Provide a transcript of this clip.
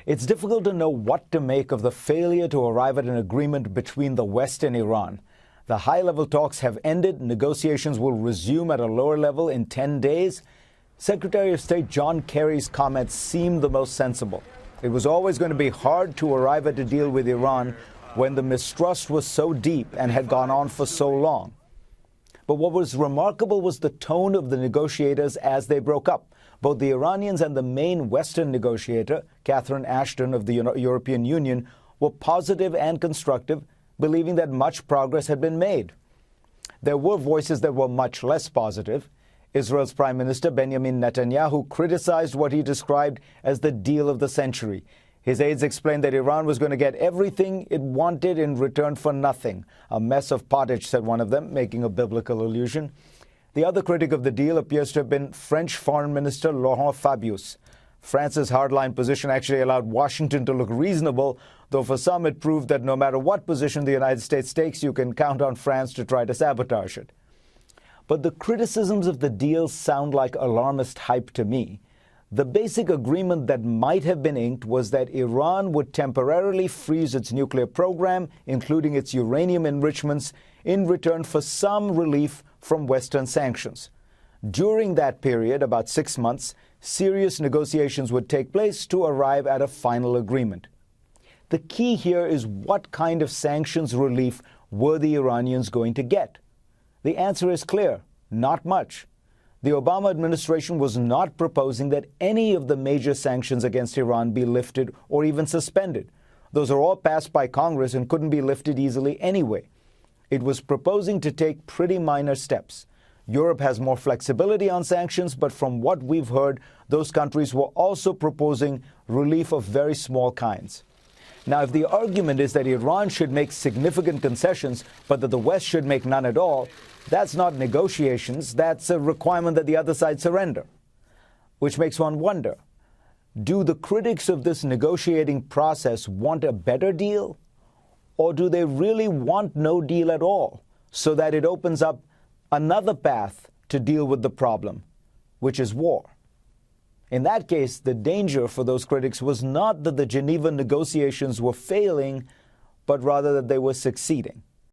It's difficult to know what to make of the failure to arrive at an agreement between the West and Iran. The high-level talks have ended. Negotiations will resume at a lower level in 10 days. Secretary of State John Kerry's comments seem the most sensible. It was always going to be hard to arrive at a deal with Iran when the mistrust was so deep and had gone on for so long. But what was remarkable was the tone of the negotiators as they broke up. Both the Iranians and the main Western negotiator, Catherine Ashton of the European Union, were positive and constructive, believing that much progress had been made. There were voices that were much less positive. Israel's Prime Minister Benjamin Netanyahu criticized what he described as the deal of the century. His aides explained that Iran was going to get everything it wanted in return for nothing. A mess of pottage, said one of them, making a biblical allusion. The other critic of the deal appears to have been French Foreign Minister Laurent Fabius. France's hardline position actually allowed Washington to look reasonable, though for some it proved that no matter what position the United States takes, you can count on France to try to sabotage it. But the criticisms of the deal sound like alarmist hype to me. The basic agreement that might have been inked was that Iran would temporarily freeze its nuclear program, including its uranium enrichments, in return for some relief from Western sanctions. During that period, about 6 months, serious negotiations would take place to arrive at a final agreement. The key here is what kind of sanctions relief were the Iranians going to get? The answer is clear: not much. The Obama administration was not proposing that any of the major sanctions against Iran be lifted or even suspended. Those are all passed by Congress and couldn't be lifted easily anyway. It was proposing to take pretty minor steps. Europe has more flexibility on sanctions, but from what we've heard, those countries were also proposing relief of very small kinds. Now, if the argument is that Iran should make significant concessions, but that the West should make none at all, that's not negotiations. That's a requirement that the other side surrender. Which makes one wonder, do the critics of this negotiating process want a better deal? Or do they really want no deal at all, so that it opens up another path to deal with the problem, which is war? In that case, the danger for those critics was not that the Geneva negotiations were failing, but rather that they were succeeding.